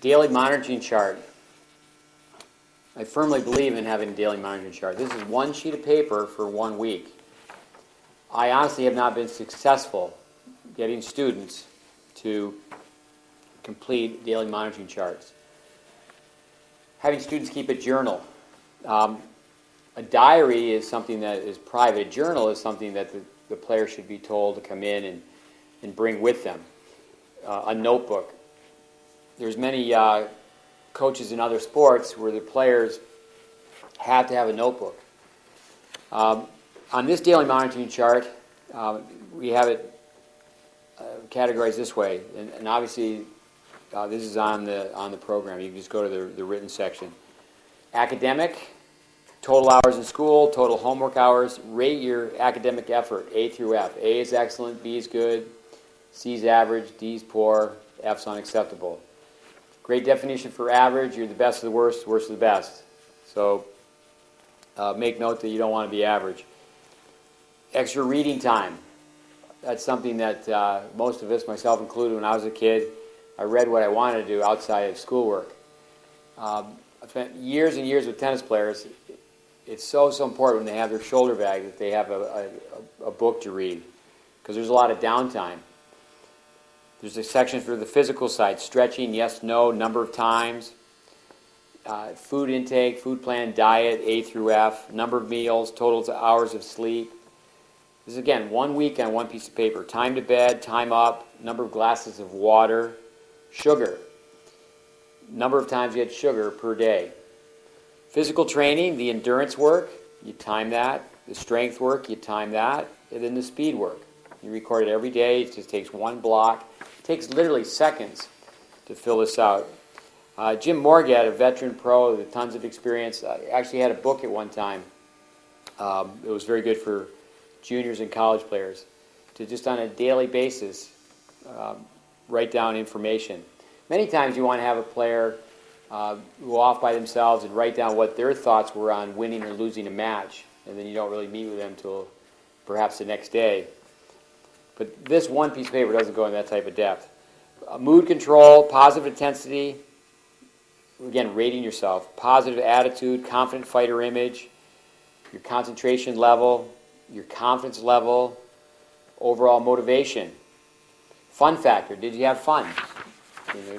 Daily monitoring chart. I firmly believe in having a daily monitoring chart. This is one sheet of paper for 1 week. I honestly have not been successful getting students to complete daily monitoring charts. Having students keep a journal. A diary is something that is private. A journal is something that the player should be told to come in and bring with them. A notebook. There's many coaches in other sports where the players have to have a notebook. On this daily monitoring chart, we have it categorized this way, and obviously this is on the program. You can just go to the written section. Academic, total hours in school, total homework hours. Rate your academic effort, A through F. A is excellent, B is good, C is average, D is poor, F is unacceptable. Great definition for average: you're the best of the worst, worst of the best. So make note that you don't want to be average. Extra reading time. That's something that most of us, myself included, when I was a kid, I read what I wanted to do outside of schoolwork. I've spent years and years with tennis players. It's so important when they have their shoulder bag that they have a book to read, because there's a lot of downtime. There's a section for the physical side: stretching, yes, no, number of times, food intake, food plan, diet, A through F, number of meals, total hours of sleep. This is, again, 1 week on one piece of paper. Time to bed, time up, number of glasses of water, sugar, number of times you had sugar per day. Physical training, the endurance work, you time that. The strength work, you time that. And then the speed work. You record it every day. It just takes one block. It takes literally seconds to fill this out. Jim Morgat, a veteran pro with tons of experience, actually had a book at one time. It was very good for juniors and college players to just on a daily basis write down information. Many times you want to have a player go off by themselves and write down what their thoughts were on winning or losing a match, and then you don't really meet with them until perhaps the next day. But this one piece of paper doesn't go in that type of depth. Mood control, positive intensity, again, rating yourself. Positive attitude, confident fighter image, your concentration level, your confidence level, overall motivation. Fun factor, did you have fun?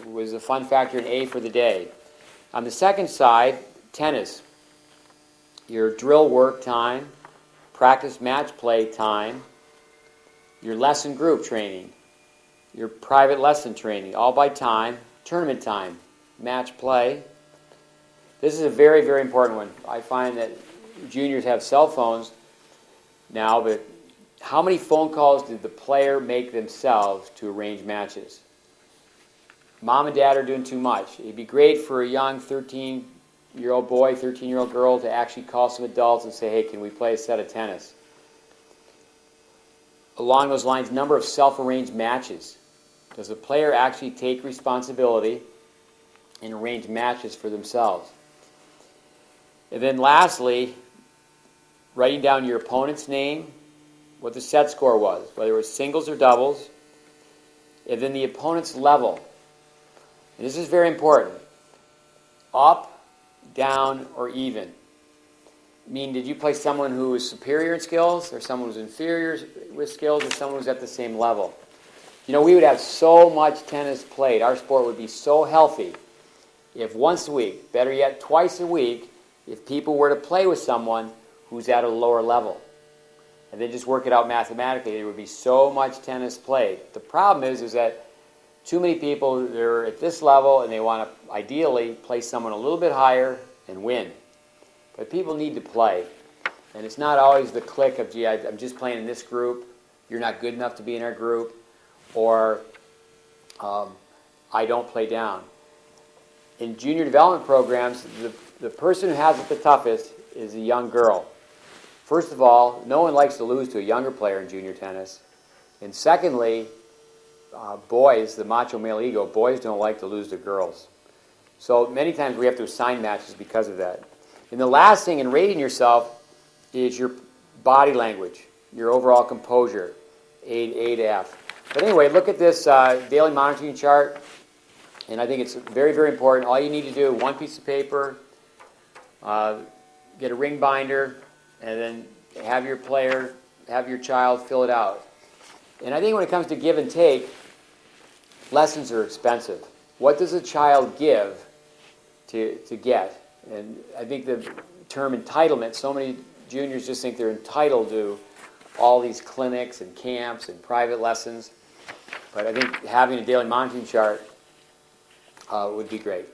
Was the fun factor an A for the day? On the second side, tennis. Your drill work time, practice match play time, your lesson group training, your private lesson training, all by time, tournament time, match play. This is a very, very important one. I find that juniors have cell phones now, but how many phone calls did the player make themselves to arrange matches? Mom and dad are doing too much. It'd be great for a young 13-year-old boy, 13-year-old girl to actually call some adults and say, hey, can we play a set of tennis? Along those lines, number of self-arranged matches. Does the player actually take responsibility and arrange matches for themselves? And then lastly, writing down your opponent's name, what the set score was, whether it was singles or doubles, and then the opponent's level. And this is very important. Up, down, or even. I mean, did you play someone who was superior in skills, or someone who was inferior with skills, or someone who was at the same level? You know, we would have so much tennis played. Our sport would be so healthy if once a week, better yet twice a week, if people were to play with someone who's at a lower level. And then just work it out mathematically, there would be so much tennis played. The problem is that too many people, they're at this level and they want to ideally play someone a little bit higher and win. But people need to play. And it's not always the click of, gee, I'm just playing in this group, you're not good enough to be in our group, or I don't play down. In junior development programs, the person who has it the toughest is a young girl. First of all, no one likes to lose to a younger player in junior tennis. And secondly, boys, the macho male ego, boys don't like to lose to girls. So many times we have to assign matches because of that. And the last thing in rating yourself is your body language, your overall composure, A to F. But anyway, look at this daily monitoring chart. And I think it's very, very important. All you need to do, one piece of paper, get a ring binder, and then have your player, have your child fill it out. And I think when it comes to give and take, lessons are expensive. What does a child give to get? And I think the term entitlement, so many juniors just think they're entitled to all these clinics and camps and private lessons. But I think having a daily monitoring chart would be great.